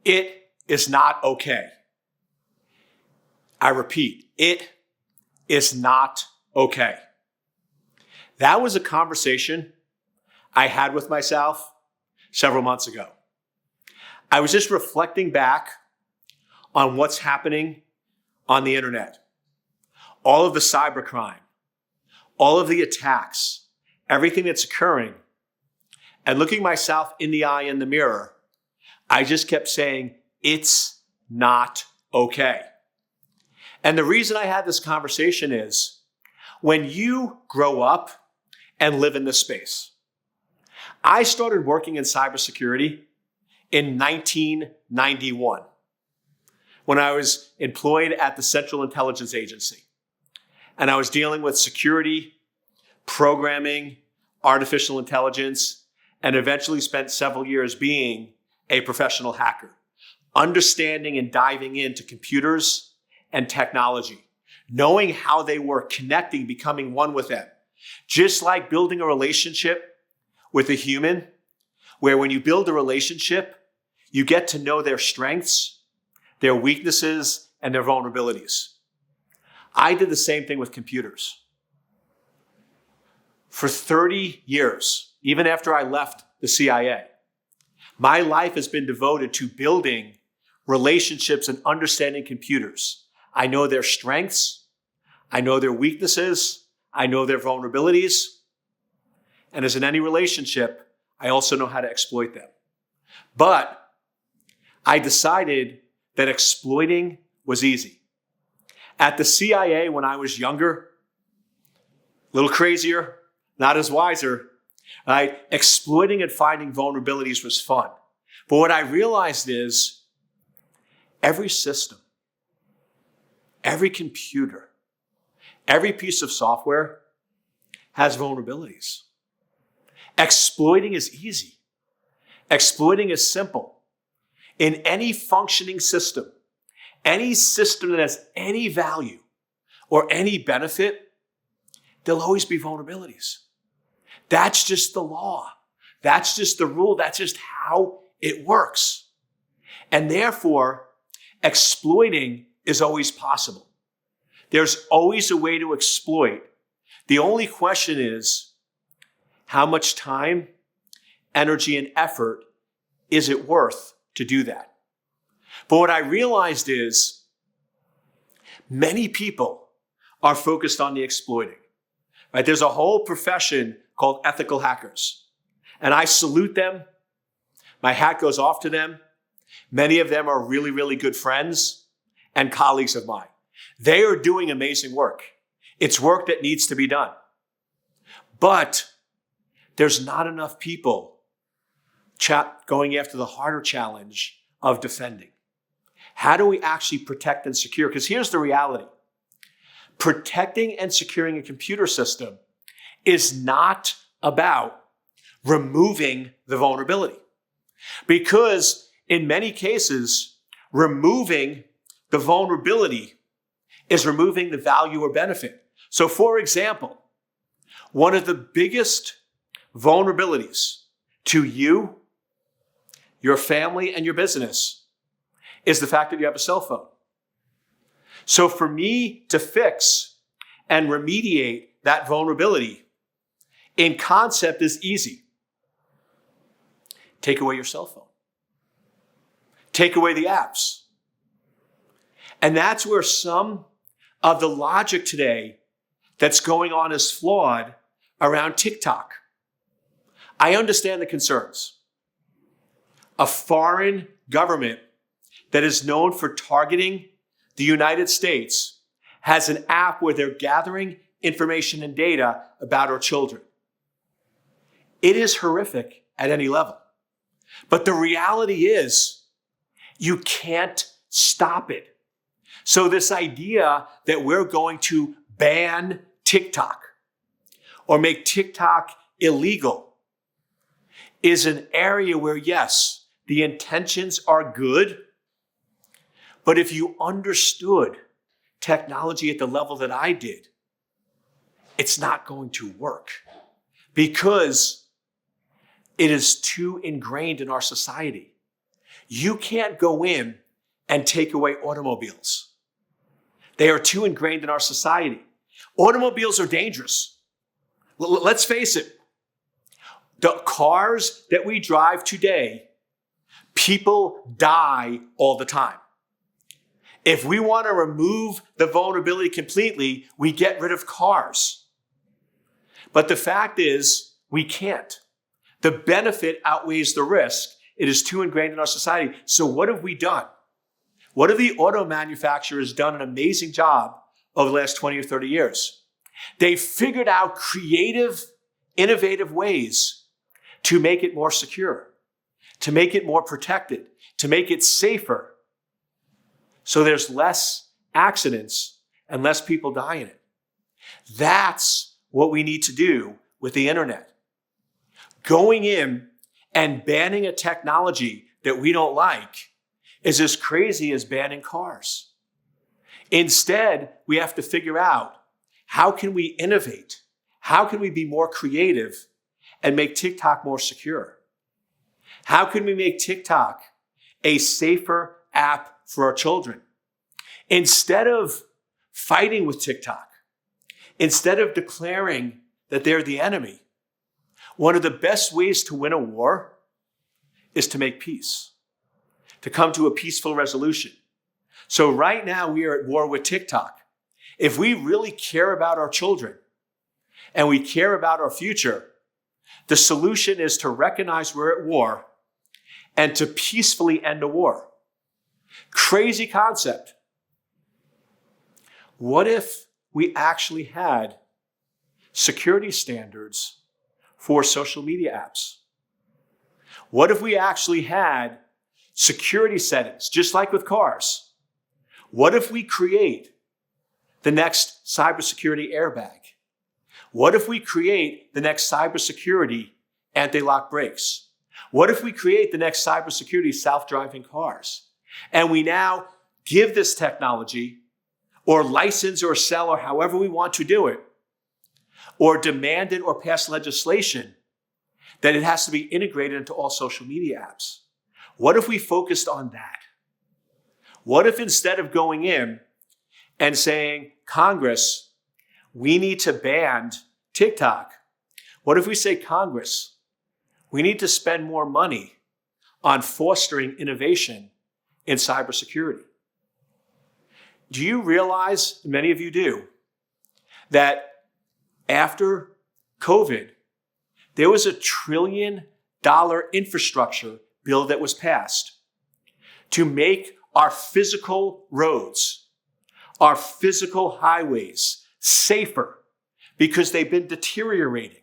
It is not okay. I repeat, it is not okay. That was a conversation I had with myself several months ago. I was just reflecting back on what's happening on the internet. All of the cybercrime, all of the attacks, everything that's occurring, and looking myself in the eye in the mirror, I just kept saying, it's not okay. And the reason I had this conversation is when you grow up and live in this space. I started working in cybersecurity in 1991 when I was employed at the Central Intelligence Agency. And I was dealing with security, programming, artificial intelligence, and eventually spent several years being a professional hacker, understanding and diving into computers and technology, knowing how they work, connecting, becoming one with them. Just like building a relationship with a human, where when you build a relationship, you get to know their strengths, their weaknesses, and their vulnerabilities. I did the same thing with computers. For 30 years, even after I left the CIA, my life has been devoted to building relationships and understanding computers. I know their strengths, I know their weaknesses, I know their vulnerabilities, and as in any relationship, I also know how to exploit them. But I decided that exploiting was easy. At the CIA, when I was younger, a little crazier, not as wiser, right? Exploiting and finding vulnerabilities was fun. But what I realized is every system, every computer, every piece of software has vulnerabilities. Exploiting is easy. Exploiting is simple. In any functioning system, any system that has any value or any benefit, there'll always be vulnerabilities. That's just the law. That's just the rule. That's just how it works. And therefore, exploiting is always possible. There's always a way to exploit. The only question is, how much time, energy, and effort is it worth to do that? But what I realized is many people are focused on the exploiting. Right? There's a whole profession called ethical hackers. And I salute them. My hat goes off to them. Many of them are really, really good friends and colleagues of mine. They are doing amazing work. It's work that needs to be done. But there's not enough people going after the harder challenge of defending. How do we actually protect and secure? Because here's the reality. Protecting and securing a computer system is not about removing the vulnerability. Because in many cases, removing the vulnerability is removing the value or benefit. So for example, one of the biggest vulnerabilities to you, your family, and your business is the fact that you have a cell phone. So for me to fix and remediate that vulnerability in concept is easy. Take away your cell phone. Take away the apps. And that's where some of the logic today that's going on is flawed around TikTok. I understand the concerns. A foreign government that is known for targeting the United States has an app where they're gathering information and data about our children. It is horrific at any level. But the reality is, you can't stop it. So this idea that we're going to ban TikTok or make TikTok illegal is an area where, yes, the intentions are good, but if you understood technology at the level that I did, it's not going to work because it is too ingrained in our society. You can't go in and take away automobiles. They are too ingrained in our society. Automobiles are dangerous. Let's face it. The cars that we drive today, people die all the time. If we want to remove the vulnerability completely, we get rid of cars. But the fact is, we can't. The benefit outweighs the risk. It is too ingrained in our society. So what have we done? What have the auto manufacturers done an amazing job over the last 20 or 30 years? They figured out creative, innovative ways to make it more secure, to make it more protected, to make it safer. So there's less accidents and less people die in it. That's what we need to do with the internet. Going in and banning a technology that we don't like is as crazy as banning cars. Instead, we have to figure out, how can we innovate? How can we be more creative and make TikTok more secure? How can we make TikTok a safer app for our children? Instead of fighting with TikTok, instead of declaring that they're the enemy, one of the best ways to win a war is to make peace, to come to a peaceful resolution. So right now we are at war with TikTok. If we really care about our children and we care about our future, the solution is to recognize we're at war and to peacefully end a war. Crazy concept. What if we actually had security standards for social media apps? What if we actually had security settings, just like with cars? What if we create the next cybersecurity airbag? What if we create the next cybersecurity anti-lock brakes? What if we create the next cybersecurity self-driving cars? And we now give this technology, or license or sell, or however we want to do it, or demand it or pass legislation that it has to be integrated into all social media apps. What if we focused on that? What if instead of going in and saying, Congress, we need to ban TikTok, what if we say, Congress, we need to spend more money on fostering innovation in cybersecurity? Do you realize, many of you do, that after COVID, there was $1 trillion infrastructure bill that was passed to make our physical roads, our physical highways safer because they've been deteriorating?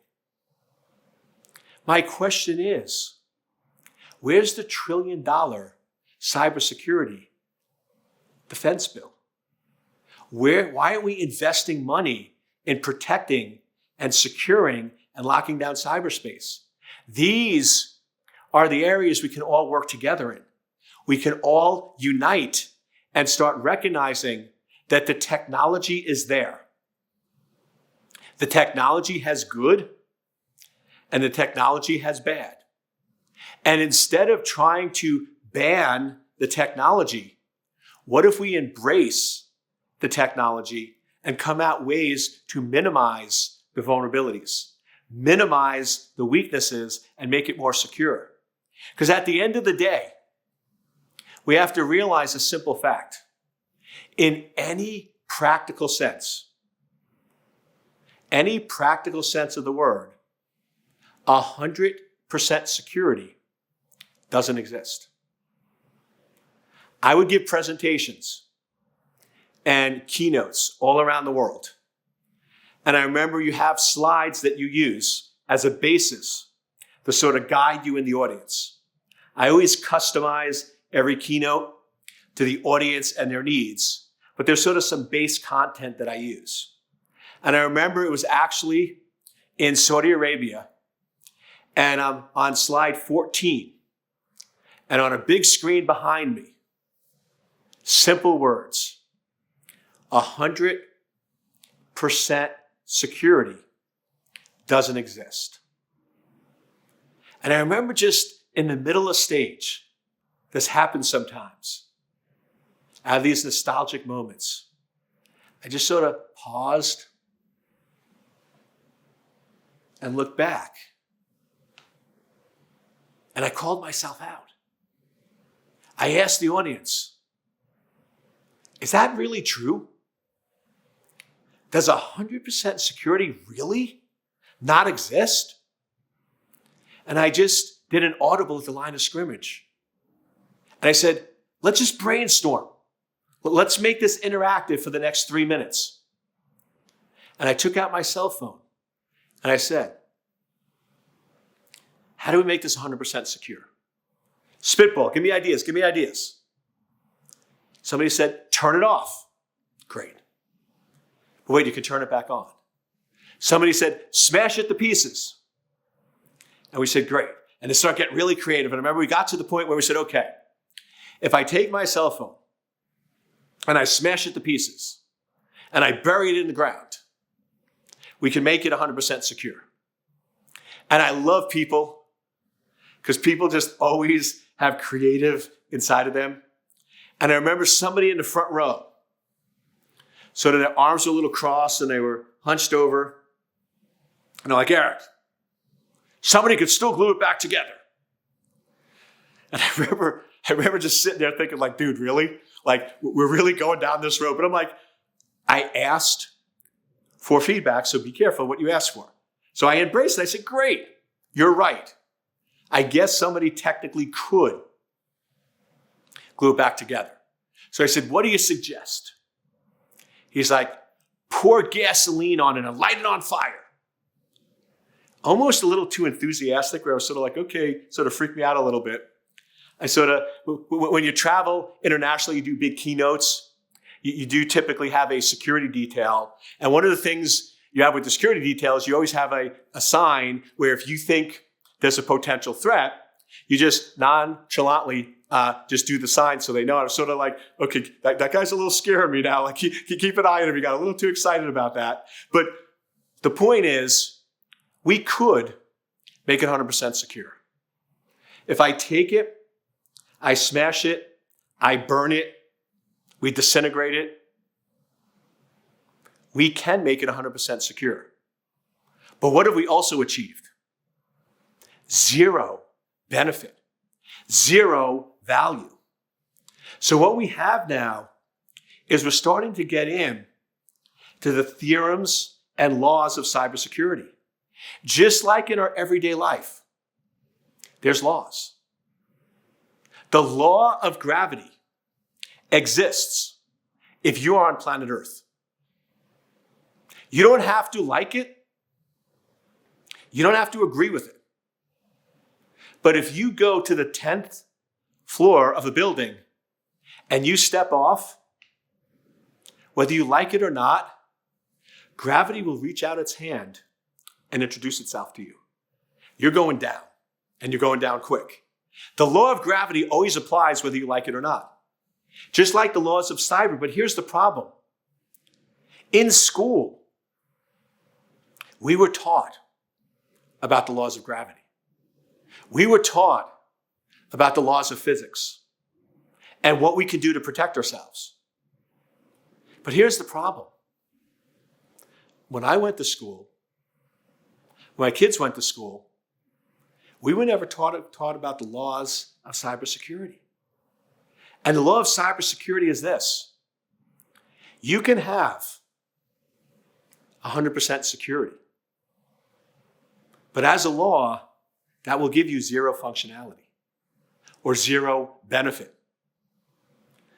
My question is, where's the $1 trillion cybersecurity defense bill? Why aren't we investing money in protecting and securing and locking down cyberspace? These are the areas we can all work together in. We can all unite and start recognizing that the technology is there. The technology has good and the technology has bad. And instead of trying to ban the technology, what if we embrace the technology and come out ways to minimize the vulnerabilities, minimize the weaknesses, and make it more secure? Because at the end of the day, we have to realize a simple fact. In any practical sense of the word, 100% security doesn't exist. I would give presentations and keynotes all around the world. And I remember you have slides that you use as a basis to sort of guide you in the audience. I always customize every keynote to the audience and their needs, but there's sort of some base content that I use. And I remember it was actually in Saudi Arabia, and I'm on slide 14, and on a big screen behind me, simple words: 100% security doesn't exist. And I remember just in the middle of stage, this happens sometimes. I have these nostalgic moments. I just sort of paused and looked back. And I called myself out. I asked the audience, is that really true? Does 100% security really not exist? And I just did an audible at the line of scrimmage. And I said, let's just brainstorm. Let's make this interactive for the next 3 minutes. And I took out my cell phone and I said, how do we make this 100% secure? Spitball, give me ideas. Somebody said, turn it off. Great. But wait, you can turn it back on. Somebody said, smash it to pieces. And we said, great. And they started getting really creative. And I remember we got to the point where we said, okay, if I take my cell phone and I smash it to pieces and I bury it in the ground, we can make it 100% secure. And I love people because people just always have creative inside of them. And I remember somebody in the front row, so that their arms were a little crossed and they were hunched over. And they're like, Eric, somebody could still glue it back together. And I remember just sitting there thinking like, dude, really? Like, we're really going down this road. But I'm like, I asked for feedback, so be careful what you ask for. So I embraced it. I said, great, you're right. I guess somebody technically could glue it back together. So I said, what do you suggest? He's like, pour gasoline on it and light it on fire. Almost a little too enthusiastic, where I was sort of like, okay, sort of freaked me out a little bit. I sort of, when you travel internationally, you do big keynotes. You do typically have a security detail. And one of the things you have with the security detail is you always have a sign where if you think there's a potential threat, you just nonchalantly just do the sign so they know. I was sort of like, okay, that guy's a little scaring me now. Like, keep an eye on him. He got a little too excited about that. But the point is, we could make it 100% secure. If I take it, I smash it, I burn it, we disintegrate it, we can make it 100% secure. But what have we also achieved? Zero benefit, zero value. So what we have now is we're starting to get in to the theorems and laws of cybersecurity. Just like in our everyday life, there's laws. The law of gravity exists if you are on planet Earth. You don't have to like it. You don't have to agree with it. But if you go to the 10th floor of a building and you step off, whether you like it or not, gravity will reach out its hand and introduce itself to you. You're going down, and you're going down quick. The law of gravity always applies whether you like it or not. Just like the laws of cyber, but here's the problem. In school, we were taught about the laws of gravity. We were taught about the laws of physics and what we can do to protect ourselves. But here's the problem. When I went to school, when my kids went to school, we were never taught about the laws of cybersecurity. And the law of cybersecurity is this. You can have 100% security. But as a law, that will give you zero functionality or zero benefit.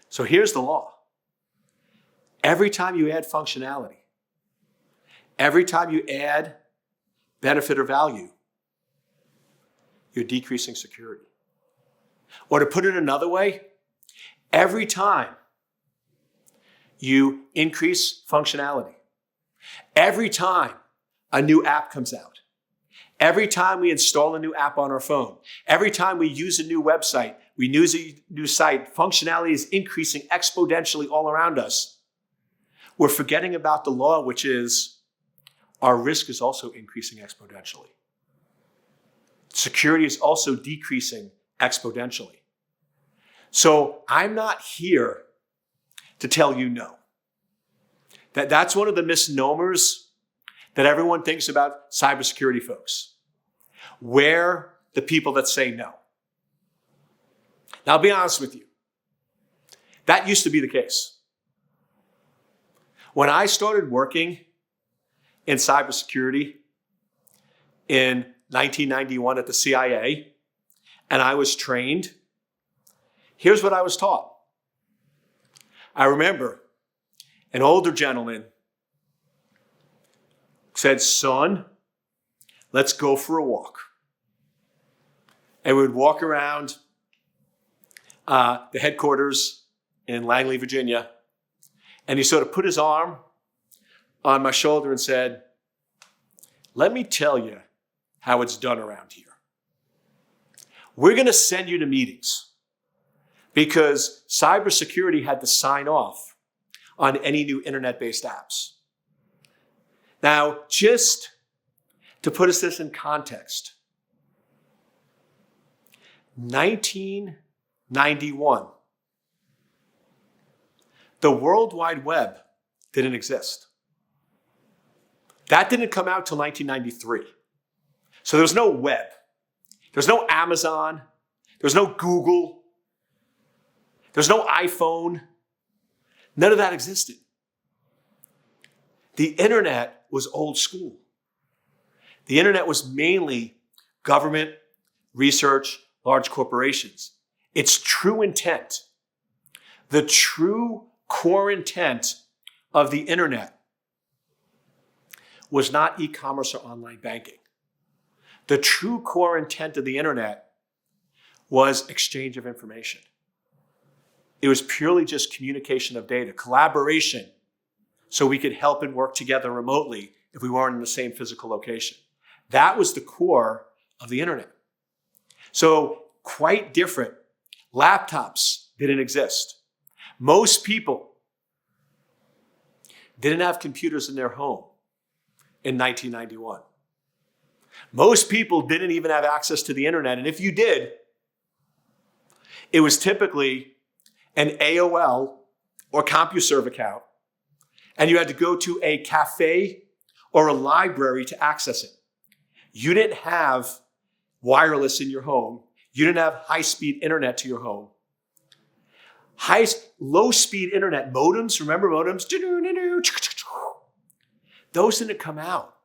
So here's the law. Every time you add functionality, every time you add benefit or value, you're decreasing security. Or to put it another way, every time you increase functionality, every time a new app comes out, every time we install a new app on our phone, every time we use a new website, we use a new site, functionality is increasing exponentially all around us. We're forgetting about the law, which is our risk is also increasing exponentially. Security is also decreasing exponentially. So I'm not here to tell you no. That's one of the misnomers that everyone thinks about cybersecurity folks. We're the people that say no. Now, I'll be honest with you. That used to be the case. When I started working in cybersecurity in 1991 at the CIA, and I was trained, here's what I was taught. I remember an older gentleman said, "Son, let's go for a walk." And we would walk around the headquarters in Langley, Virginia. And he sort of put his arm on my shoulder and said, "Let me tell you how it's done around here. We're going to send you to meetings because cybersecurity had to sign off on any new internet-based apps." Now, just to put this in context, 1991, the World Wide Web didn't exist. That didn't come out till 1993. So there was no web. There's no Amazon. There's no Google. There's no iPhone. None of that existed. The internet was old school. The internet was mainly government, research, large corporations. Its true intent, the true core intent of the internet was not e-commerce or online banking. The true core intent of the internet was exchange of information. It was purely just communication of data, collaboration, so we could help and work together remotely if we weren't in the same physical location. That was the core of the internet. So quite different. Laptops didn't exist. Most people didn't have computers in their home in 1991. Most people didn't even have access to the internet. And if you did, it was typically an AOL or CompuServe account, and you had to go to a cafe or a library to access it. You didn't have wireless in your home. You didn't have high-speed internet to your home. Low-speed internet modems, remember modems? Those didn't come out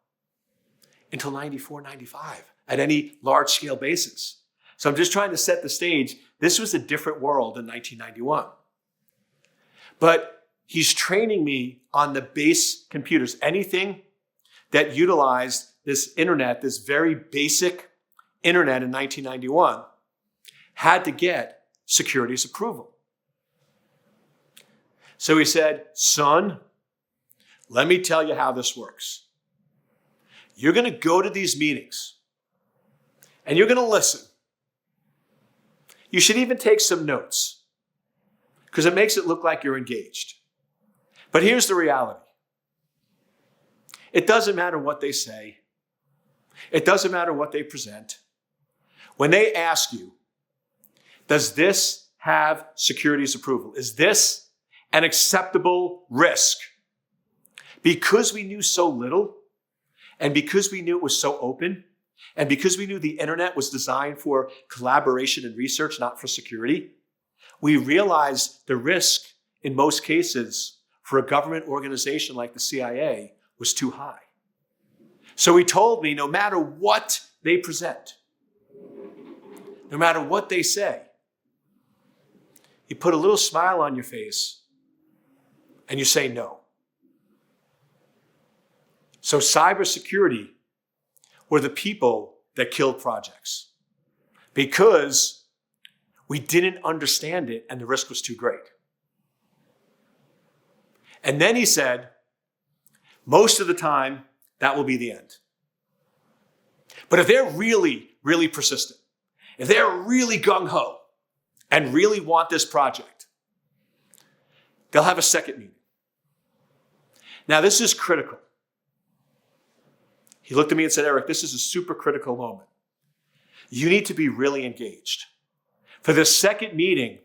until 94, 95 at any large-scale basis. So I'm just trying to set the stage. This was a different world in 1991. But he's training me on the base computers. Anything that utilized this internet, this very basic internet in 1991, had to get security's approval. So he said, "Son, let me tell you how this works. You're going to go to these meetings and you're going to listen. You should even take some notes because it makes it look like you're engaged. But here's the reality. It doesn't matter what they say. It doesn't matter what they present. When they ask you, does this have security's approval? Is this an acceptable risk? Because we knew so little, and because we knew it was so open, and because we knew the internet was designed for collaboration and research, not for security, we realized the risk in most cases for a government organization like the CIA was too high. So he told me, no matter what they present, no matter what they say, you put a little smile on your face and you say no. So cybersecurity were the people that killed projects because we didn't understand it and the risk was too great. And then he said, most of the time, that will be the end. But if they're really, really persistent, if they're really gung-ho and really want this project, they'll have a second meeting. Now, this is critical. He looked at me and said, "Eric, this is a super critical moment. You need to be really engaged. For this second meeting,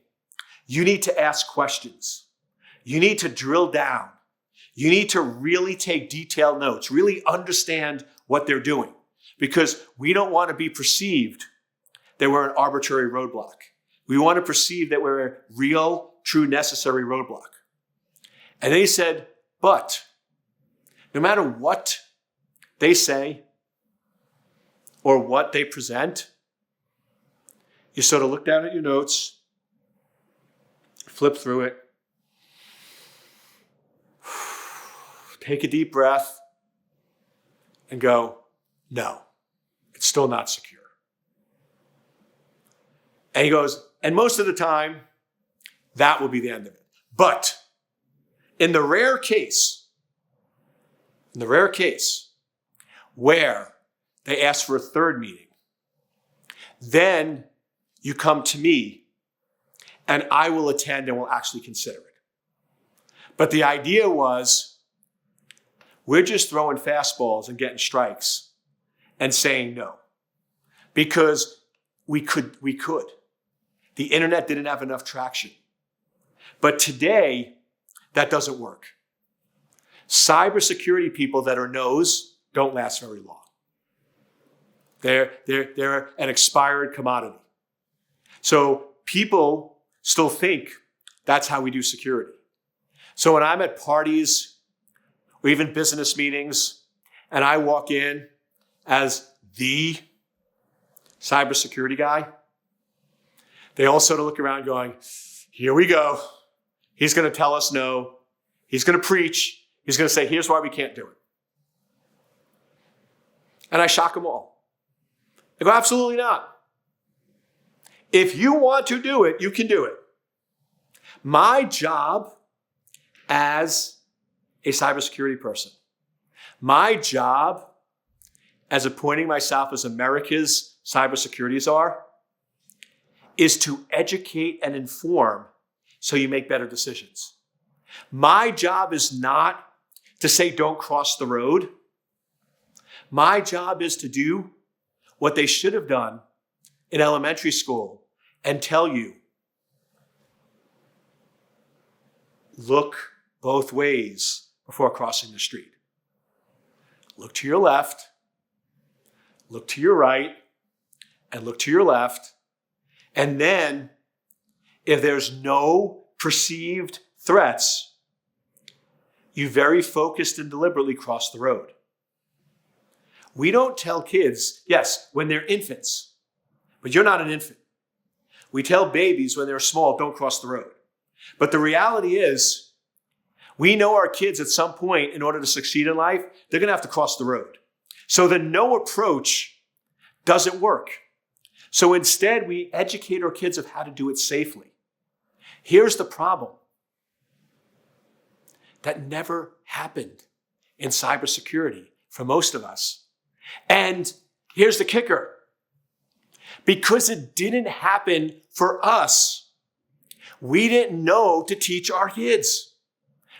You need to ask questions. You need to drill down. You need to really take detailed notes, really understand what they're doing, because we don't want to be perceived that we're an arbitrary roadblock. We want to perceive that we're a real, true, necessary roadblock. And they said, but no matter what they say or what they present, you sort of look down at your notes, flip through it, take a deep breath, and go, no, it's still not secure. And he goes, and most of the time, that will be the end of it. But in the rare case where they ask for a third meeting, then you come to me and I will attend and will actually consider it. But the idea was, we're just throwing fastballs and getting strikes and saying no. Because we could. The internet didn't have enough traction. But today, that doesn't work. Cybersecurity people that are no's don't last very long. They're an expired commodity. So people still think that's how we do security. So when I'm at parties or even business meetings and I walk in as the cybersecurity guy, they all sort of look around going, here we go. He's going to tell us no. He's going to preach. He's going to say, here's why we can't do it. And I shock them all. I go, absolutely not. If you want to do it, you can do it. My job as a cybersecurity person, my job as appointing myself as America's cybersecurity czar, is to educate and inform so you make better decisions. My job is not to say don't cross the road. My job is to do what they should have done in elementary school and tell you, look both ways before crossing the street. Look to your left, look to your right, and look to your left. And then, if there's no perceived threats, you very focused and deliberately cross the road. We don't tell kids, yes, when they're infants, but you're not an infant. We tell babies when they're small, don't cross the road. But the reality is, we know our kids at some point, in order to succeed in life, they're going to have to cross the road. So the no approach doesn't work. So instead, we educate our kids of how to do it safely. Here's the problem. That never happened in cybersecurity for most of us. And here's the kicker. Because it didn't happen for us, we didn't know to teach our kids.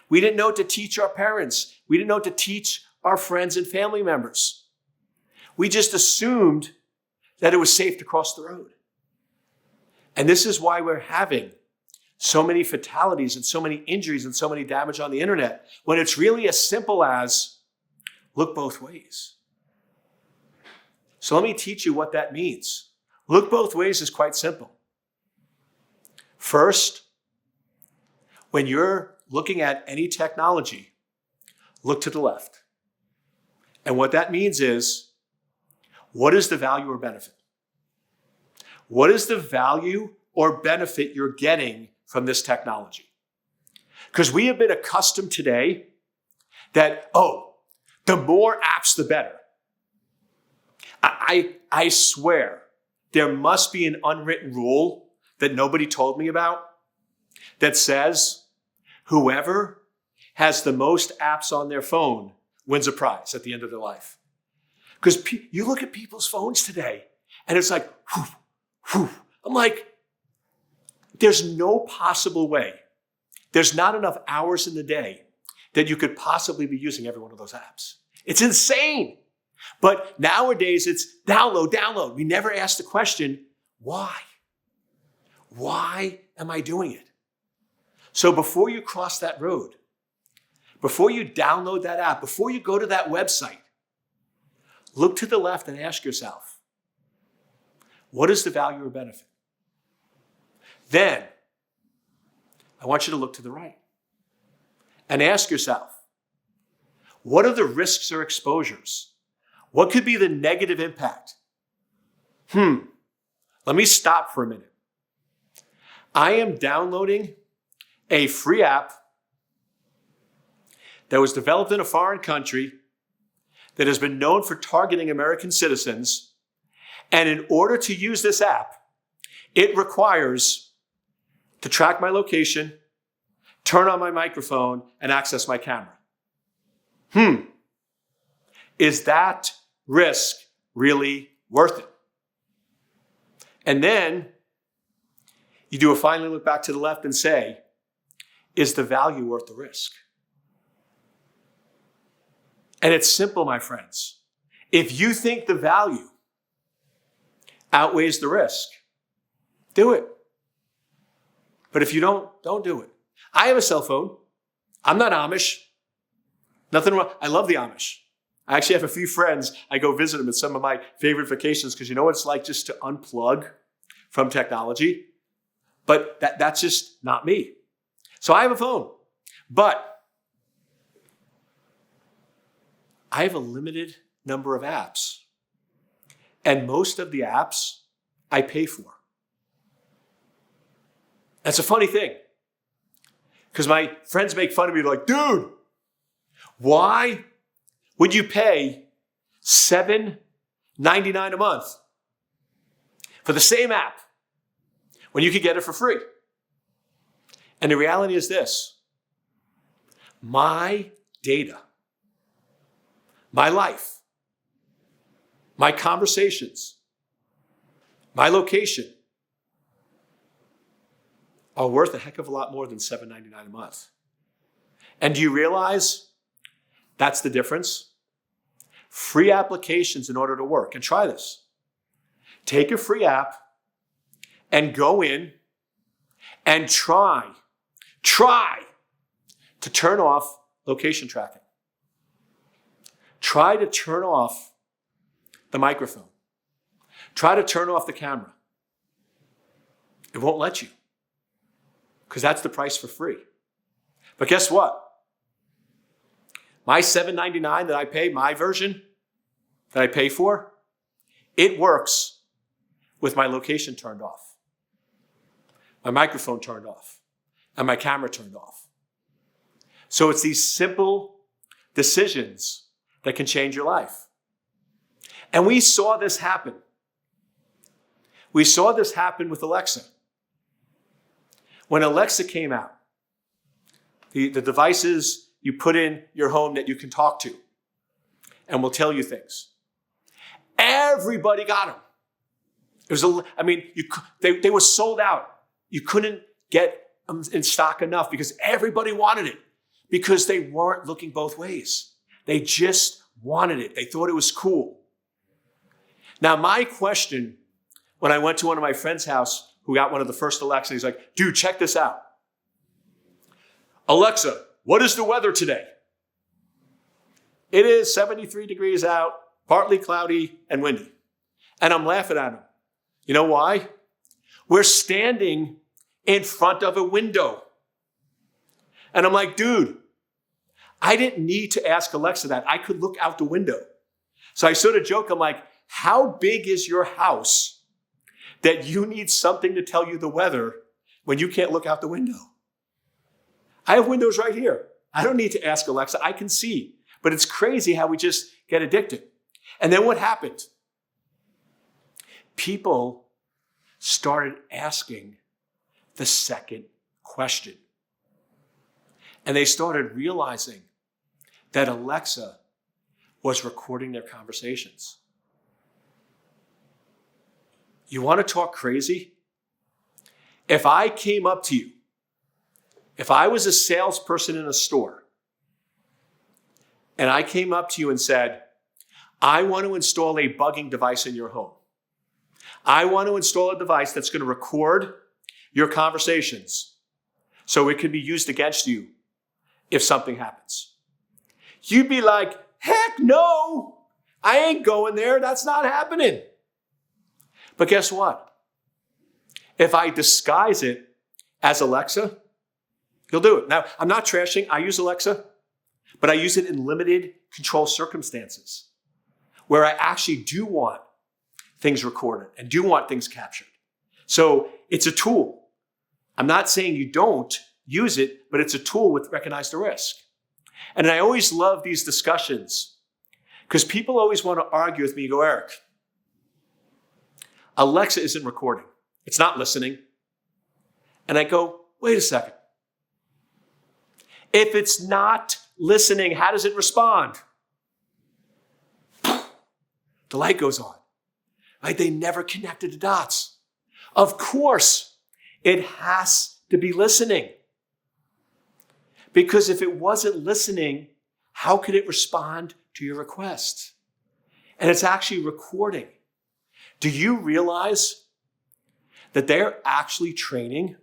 We didn't know to teach our parents. We didn't know to teach our friends and family members. We just assumed that it was safe to cross the road. And this is why we're having so many fatalities and so many injuries and so many damage on the internet, when it's really as simple as look both ways. So let me teach you what that means. Look both ways is quite simple. First, when you're looking at any technology, look to the left. And what that means is, what is the value or benefit? What is the value or benefit you're getting from this technology? Because we have been accustomed today that, the more apps, the better. I swear, there must be an unwritten rule that nobody told me about that says whoever has the most apps on their phone wins a prize at the end of their life. Because you look at people's phones today, and it's like, whew, whew. I'm like, there's no possible way. There's not enough hours in the day that you could possibly be using every one of those apps. It's insane. But nowadays, it's download. We never ask the question, why? Why am I doing it? So before you cross that road, before you download that app, before you go to that website, look to the left and ask yourself, what is the value or benefit? Then, I want you to look to the right and ask yourself, what are the risks or exposures? What could be the negative impact? Let me stop for a minute. I am downloading a free app that was developed in a foreign country that has been known for targeting American citizens. And in order to use this app, it requires to track my location, turn on my microphone, and access my camera. Is that risk really worth it? And then you do a finally look back to the left and say, is the value worth the risk? And it's simple, my friends. If you think the value outweighs the risk, do it. But if you don't do it. I have a cell phone. I'm not Amish. Nothing wrong. I love the Amish. I actually have a few friends. I go visit them at some of my favorite vacations because you know what it's like just to unplug from technology. But that's just not me. So I have a phone. But I have a limited number of apps. And most of the apps I pay for. That's a funny thing. Because my friends make fun of me like, dude, why would you pay $7.99 a month for the same app when you could get it for free? And the reality is this. My data, my life, my conversations, my location are worth a heck of a lot more than $7.99 a month. And do you realize that's the difference? Free applications in order to work. And try this. Take a free app and go in and try to turn off location tracking. Try to turn off the microphone. Try to turn off the camera. It won't let you. Because that's the price for free. But guess what? My $7.99 that I pay, my version that I pay for, it works with my location turned off, my microphone turned off, and my camera turned off. So it's these simple decisions that can change your life. And we saw this happen. We saw this happen with Alexa. When Alexa came out, the devices you put in your home that you can talk to and will tell you things. Everybody got them. It was they were sold out. You couldn't get them in stock enough because everybody wanted it because they weren't looking both ways. They just wanted it. They thought it was cool. Now, my question when I went to one of my friends' house who got one of the first Alexa, he's like, dude, check this out. Alexa, what is the weather today? It is 73 degrees out, partly cloudy and windy. And I'm laughing at him. You know why? We're standing in front of a window. And I'm like, dude, I didn't need to ask Alexa that. I could look out the window. So I sort of joke, I'm like, how big is your house that you need something to tell you the weather when you can't look out the window? I have windows right here. I don't need to ask Alexa. I can see. But it's crazy how we just get addicted. And then what happened? People started asking the second question. And they started realizing that Alexa was recording their conversations. You want to talk crazy? If I came up to you, if I was a salesperson in a store, and I came up to you and said, I want to install a bugging device in your home. I want to install a device that's going to record your conversations So it can be used against you if something happens. You'd be like, heck no, I ain't going there. That's not happening. But guess what? If I disguise it as Alexa, you'll do it. Now, I'm not trashing. I use Alexa, but I use it in limited control circumstances where I actually do want things recorded and do want things captured. So it's a tool. I'm not saying you don't use it, but it's a tool with recognize the risk. And I always love these discussions because people always want to argue with me and go, Eric, Alexa isn't recording. It's not listening. And I go, wait a second. If it's not listening, how does it respond? The light goes on. Right? They never connected the dots. Of course, it has to be listening. Because if it wasn't listening, how could it respond to your request? And it's actually recording. Do you realize that they're actually training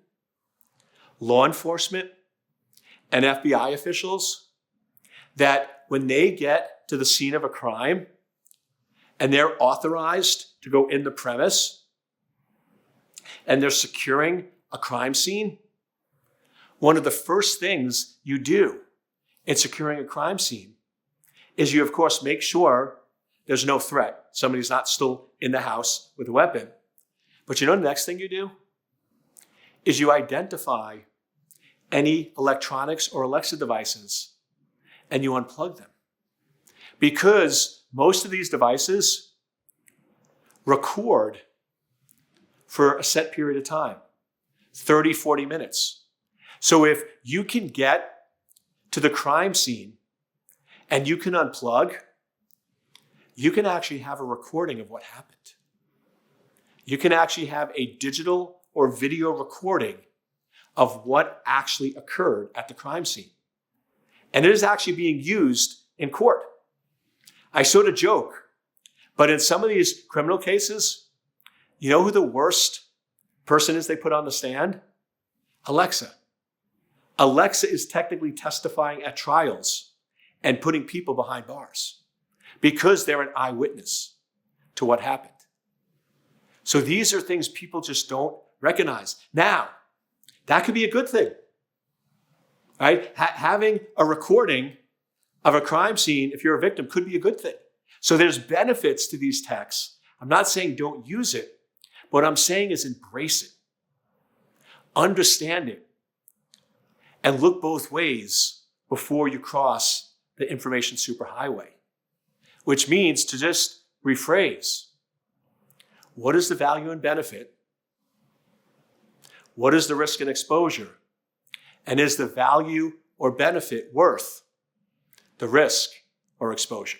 law enforcement and FBI officials that when they get to the scene of a crime and they're authorized to go in the premise and they're securing a crime scene, one of the first things you do in securing a crime scene is you, of course, make sure there's no threat. Somebody's not still in the house with a weapon. But you know the next thing you do is you identify any electronics or Alexa devices and you unplug them. Because most of these devices record for a set period of time, 30, 40 minutes. So if you can get to the crime scene and you can unplug, you can actually have a recording of what happened. You can actually have a digital or video recording of what actually occurred at the crime scene. And it is actually being used in court. I sort of joke, but in some of these criminal cases, you know who the worst person is they put on the stand? Alexa. Alexa is technically testifying at trials and putting people behind bars because they're an eyewitness to what happened. So these are things people just don't recognize. Now, that could be a good thing, right? Having a recording of a crime scene, if you're a victim, could be a good thing. So there's benefits to these techs. I'm not saying don't use it. What I'm saying is embrace it, understand it, and look both ways before you cross the information superhighway, which means to just rephrase. What is the value and benefit? What is the risk and exposure? And is the value or benefit worth the risk or exposure?